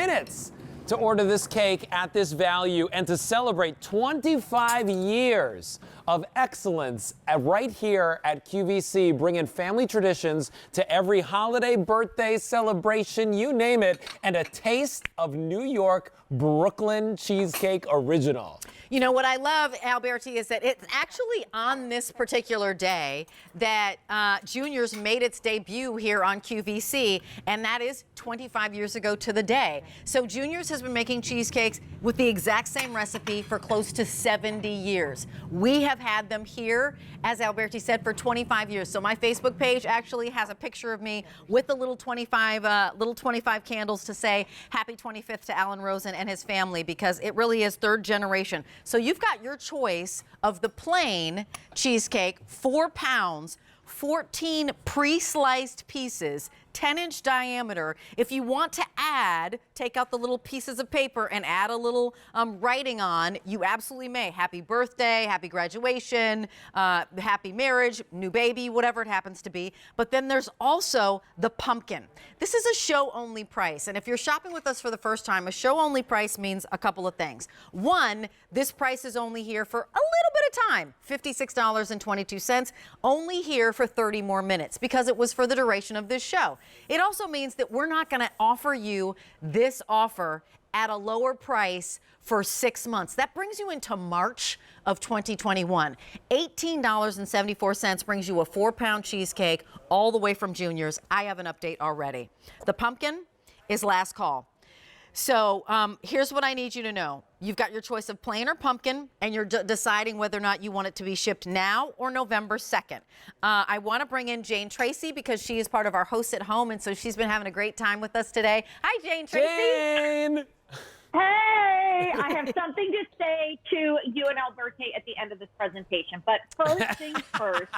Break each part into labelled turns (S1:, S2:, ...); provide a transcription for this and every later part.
S1: minutes to order this cake at this value and to celebrate 25 years of excellence right here at QVC, bringing family traditions to every holiday, birthday, celebration, you name it, and a taste of New York Brooklyn Cheesecake Original.
S2: You know what I love, Alberti, is that it's actually on this particular day that Junior's made its debut here on QVC, and that is 25 years ago to the day. So Junior's has been making cheesecakes with the exact same recipe for close to 70 years. We have had them here, as Alberti said, for 25 years. So my Facebook page actually has a picture of me with the little 25 candles to say happy 25th to Alan Rosen and his family, because it really is third generation. So you've got your choice of the plain cheesecake, 4 pounds, 14 pre-sliced pieces, 10-inch diameter. If you want to add, take out the little pieces of paper and add a little writing on, you absolutely may. Happy birthday, happy graduation, happy marriage, new baby, whatever it happens to be. But then there's also the pumpkin. This is a show-only price. And if you're shopping with us for the first time, a show-only price means a couple of things. One, this price is only here for a little bit of time, $56.22, only here for 30 more minutes because it was for the duration of this show. It also means that we're not going to offer you this offer at a lower price for 6 months. That brings you into March of 2021. $18.74 brings you a 4-pound cheesecake all the way from Junior's. I have an update already. The pumpkin is last call. So here's what I need you to know. You've got your choice of plain or pumpkin, and you're deciding whether or not you want it to be shipped now or November 2nd. I want to bring in Jane Tracy because she is part of our hosts at home, and so she's been having a great time with us today. Hi, Jane Tracy.
S1: Jane!
S3: Hey, I have something to say to you and Alberti at the end of this presentation. But first things first,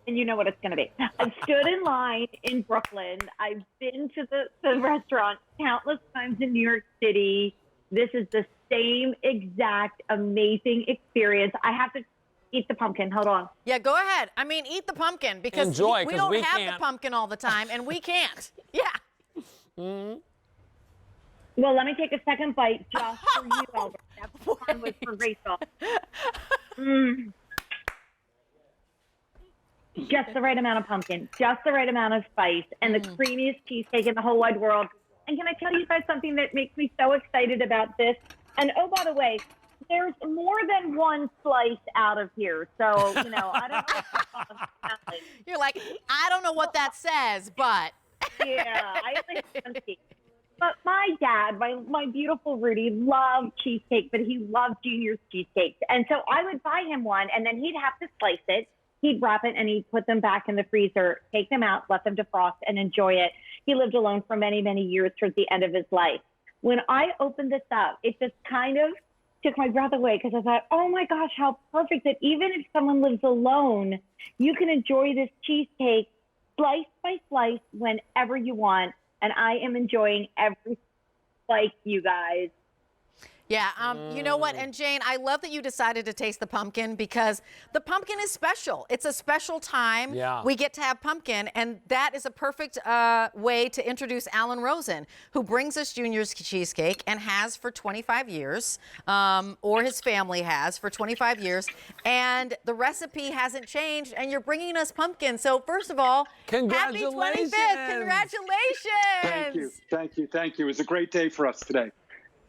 S3: and you know what it's going to be. I've stood in line in Brooklyn. I've been to the restaurant countless times in New York City. This is the same exact amazing experience. I have to eat the pumpkin. Hold on.
S2: Yeah, go ahead. I mean, eat the pumpkin because
S1: Enjoy,
S2: we don't have
S1: can't.
S2: the pumpkin all the time, and we can't. Yeah.
S1: Mm-hmm.
S3: Well, let me take a second bite just for you, Albert. That's one was for Rachel. Just the right amount of pumpkin, just the right amount of spice, and the creamiest cheesecake in the whole wide world. And can I tell you guys something that makes me so excited about this? And oh, by the way, there's more than one slice out of here. So, you know, I don't know.
S2: You're like, I don't know what that says, but.
S3: Yeah, I only have one piece. But my dad, my beautiful Rudy, loved cheesecake, but he loved Junior's cheesecakes. And so I would buy him one, and then he'd have to slice it. He'd wrap it, and he'd put them back in the freezer, take them out, let them defrost, and enjoy it. He lived alone for many, many years towards the end of his life. When I opened this up, it just kind of took my breath away because I thought, oh, my gosh, how perfect that even if someone lives alone, you can enjoy this cheesecake slice by slice whenever you want. And I am enjoying every slice, you guys.
S2: Yeah, you know what? And Jane, I love that you decided to taste the pumpkin because the pumpkin is special. It's a special time.
S1: Yeah.
S2: We get to have pumpkin, and that is a perfect way to introduce Alan Rosen, who brings us Junior's cheesecake and has for 25 years, or his family has for 25 years, and the recipe hasn't changed, and you're bringing us pumpkin. So first of all,
S1: congratulations.
S2: Happy 25th. Congratulations.
S4: Thank you. Thank you. Thank you. It was a great day for us today.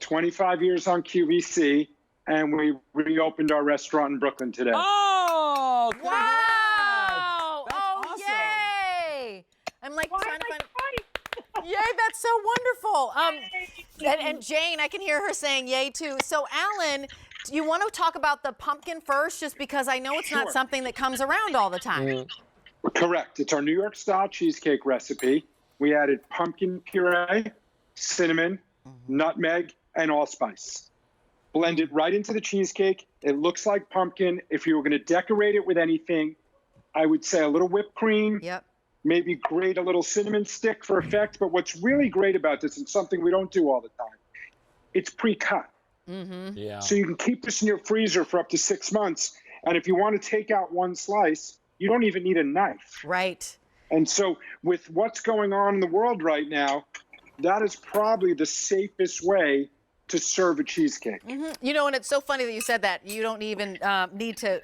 S4: 25 years on QVC, and we reopened our restaurant in Brooklyn today.
S1: Oh, congrats.
S2: Wow!
S1: That's awesome.
S2: Yay! I'm like trying to find. Yay! That's so wonderful. And Jane, I can hear her saying yay too. So, Alan, you want to talk about the pumpkin first, just because I know it's not something that comes around all the time.
S4: Correct. It's our New York style cheesecake recipe. We added pumpkin puree, cinnamon, nutmeg, and allspice. Blend it right into the cheesecake. It looks like pumpkin. If you were going to decorate it with anything, I would say a little whipped cream.
S2: Yep.
S4: Maybe grate a little cinnamon stick for effect. But what's really great about this, and something we don't do all the time, it's pre-cut.
S1: Yeah.
S4: So you can keep this in your freezer for up to 6 months. And if you want to take out one slice, you don't even need a knife.
S2: Right.
S4: And so with what's going on in the world right now, that is probably the safest way to serve a cheesecake.
S2: You know, and it's so funny that you said that. You don't even need to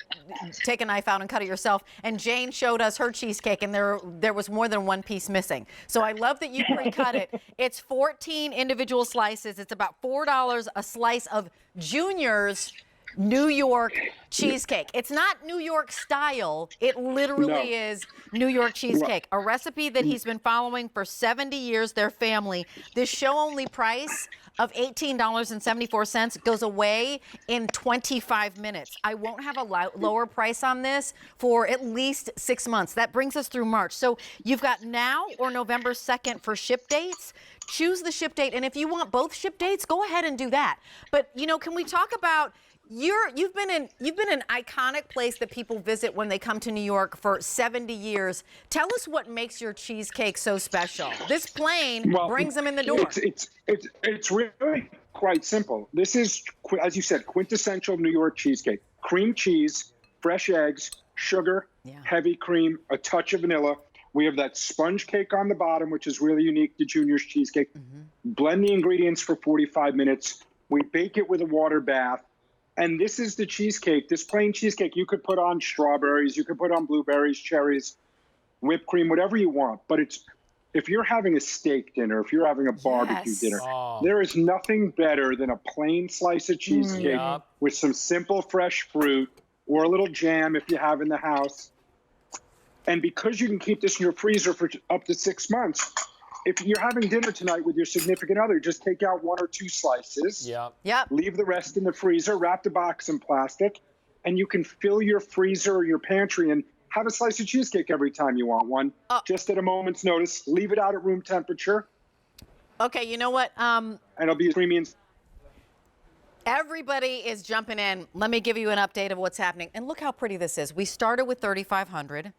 S2: take a knife out and cut it yourself. And Jane showed us her cheesecake, and there was more than one piece missing. So I love that you pre-cut it. It's 14 individual slices. It's about $4 a slice of Junior's New York cheesecake. It's not New York style. It literally is New York cheesecake, a recipe that he's been following for 70 years, their family. This show-only price of $18.74 goes away in 25 minutes. I won't have a lower price on this for at least 6 months. That brings us through March. So you've got now or November 2nd for ship dates. Choose the ship date, and if you want both ship dates, go ahead and do that. But you know, can we talk about you've been an iconic place that people visit when they come to New York for 70 years. Tell us what makes your cheesecake so special. This plane brings them in the door.
S4: It's really quite simple. This is, as you said, quintessential New York cheesecake. Cream cheese, fresh eggs, sugar, heavy cream, a touch of vanilla. We have that sponge cake on the bottom, which is really unique to Junior's cheesecake. Blend the ingredients for 45 minutes. We bake it with a water bath. And this is the cheesecake, this plain cheesecake. You could put on strawberries, you could put on blueberries, cherries, whipped cream, whatever you want. But if you're having a steak dinner, if you're having a barbecue dinner, there is nothing better than a plain slice of cheesecake with some simple fresh fruit or a little jam if you have in the house. And because you can keep this in your freezer for up to 6 months, if you're having dinner tonight with your significant other, just take out 1 or 2 slices. Leave the rest in the freezer, wrap the box in plastic, and you can fill your freezer or your pantry and have a slice of cheesecake every time you want one. Just at a moment's notice. Leave it out at room temperature.
S2: Okay, you know what?
S4: And it'll be creamy and
S2: everybody is jumping in. Let me give you an update of what's happening. And look how pretty this is. We started with $3,500.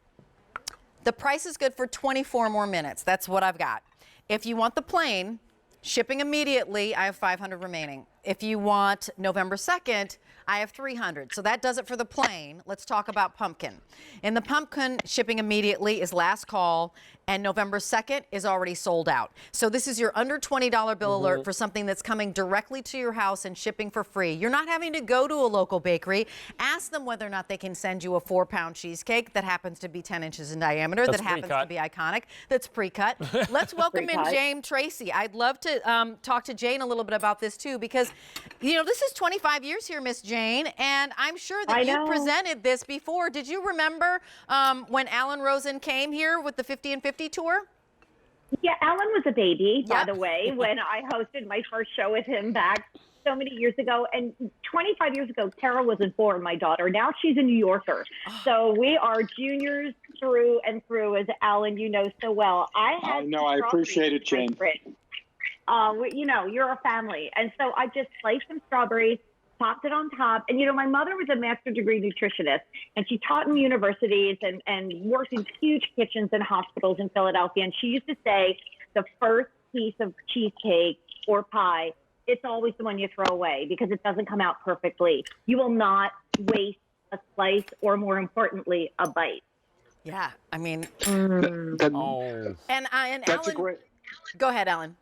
S2: The price is good for 24 more minutes. That's what I've got. If you want the plain, shipping immediately, I have $500 remaining. If you want November 2nd, I have $300. So that does it for the plain. Let's talk about pumpkin. In the pumpkin, shipping immediately is last call, and November 2nd is already sold out. So this is your under $20 bill alert for something that's coming directly to your house and shipping for free. You're not having to go to a local bakery. Ask them whether or not they can send you a 4-pound cheesecake that happens to be 10 inches in diameter, that happens to be iconic, that's pre-cut. Let's welcome in Jane Tracy. I'd love to talk to Jane a little bit about this too, because you know, this is 25 years here, Miss Jane, and I'm sure that you presented this before. Did you remember when Alan Rosen came here with the 50 and 50 tour?
S3: Yeah, Alan was a baby, by the way, when I hosted my first show with him back so many years ago. And 25 years ago, Tara wasn't born, my daughter. Now she's a New Yorker. So we are juniors through and through, as Alan, you know so well. I
S4: appreciate it, Jane.
S3: You know, you're a family. And so I just sliced some strawberries, popped it on top. And, you know, my mother was a master's degree nutritionist, and she taught in universities and worked in huge kitchens and hospitals in Philadelphia. And she used to say the first piece of cheesecake or pie, it's always the one you throw away because it doesn't come out perfectly. You will not waste a slice or, more importantly, a bite.
S2: Yeah, I mean,
S4: and that's
S2: Alan, go ahead, Alan.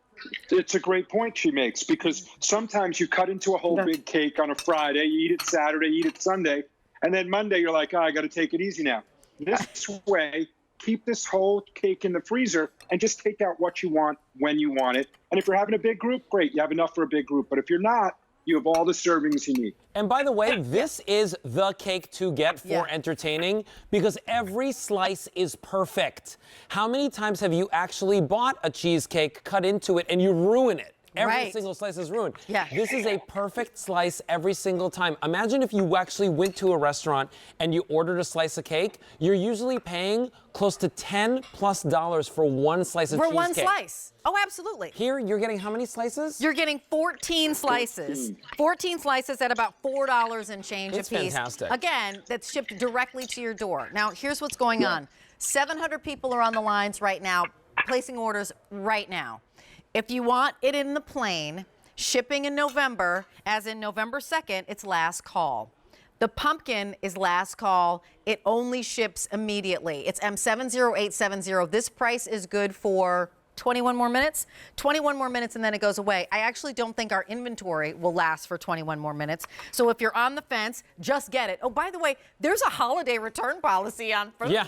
S4: It's a great point she makes, because sometimes you cut into a whole big cake on a Friday, you eat it Saturday, you eat it Sunday, and then Monday you're like, I got to take it easy now. This way, keep this whole cake in the freezer and just take out what you want when you want it. And if you're having a big group, great, you have enough for a big group. But if you're not, you have all the servings you need.
S1: And by the way, this is the cake to get for entertaining, because every slice is perfect. How many times have you actually bought a cheesecake, cut into it, and you ruin it? Every single slice is ruined. This is a perfect slice every single time. Imagine if you actually went to a restaurant and you ordered a slice of cake. You're usually paying close to $10+ for one slice of cheesecake.
S2: For one slice. Oh, absolutely.
S1: Here, you're getting how many slices?
S2: You're getting 14 slices. 14 slices at about $4 and change a piece.
S1: It's fantastic.
S2: Again, that's shipped directly to your door. Now, here's what's going on. 700 people are on the lines right now, placing orders right now. If you want it in the plain, shipping in November, as in November 2nd, it's last call. The pumpkin is last call. It only ships immediately. It's M70870. This price is good for 21 more minutes? 21 more minutes and then it goes away. I actually don't think our inventory will last for 21 more minutes. So if you're on the fence, just get it. Oh, by the way, there's a holiday return policy on food.
S1: Yeah.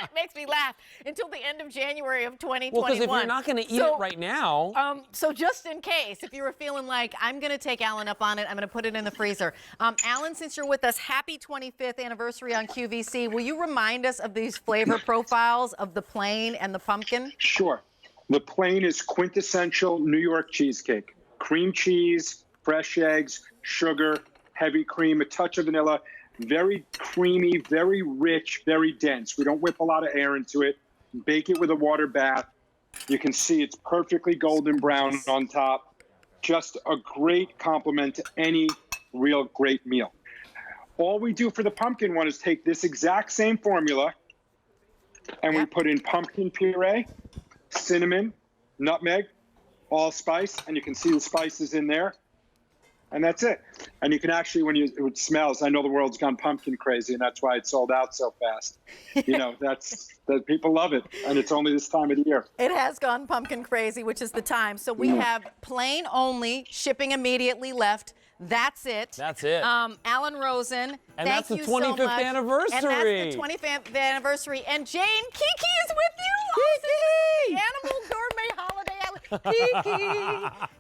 S2: It makes me laugh. Until the end of January of 2021.
S1: Well, because if you're not going to eat it right now.
S2: So just in case, if you were feeling like, I'm going to take Alan up on it, I'm going to put it in the freezer. Alan, since you're with us, happy 25th anniversary on QVC. Will you remind us of these flavor profiles of the plain and the pumpkin?
S4: Sure. The plain is quintessential New York cheesecake. Cream cheese, fresh eggs, sugar, heavy cream, a touch of vanilla. Very creamy, very rich, very dense. We don't whip a lot of air into it. Bake it with a water bath. You can see it's perfectly golden brown on top. Just a great compliment to any real great meal. All we do for the pumpkin one is take this exact same formula and we put in pumpkin puree, cinnamon, nutmeg, allspice, and you can see the spices in there. And that's it. And you can actually, when it smells, I know the world's gone pumpkin crazy, and that's why it sold out so fast. You know, that people love it, and it's only this time of the year.
S2: It has gone pumpkin crazy, which is the time. So we have plain only, shipping immediately left. That's it.
S1: That's it.
S2: Alan Rosen,
S1: And
S2: thank
S1: that's the
S2: you so
S1: 25th
S2: much.
S1: anniversary.
S2: And that's the 25th anniversary. And Jane Kiki is with you. Kiki! Animal Gourmet Holiday Hour. Kiki!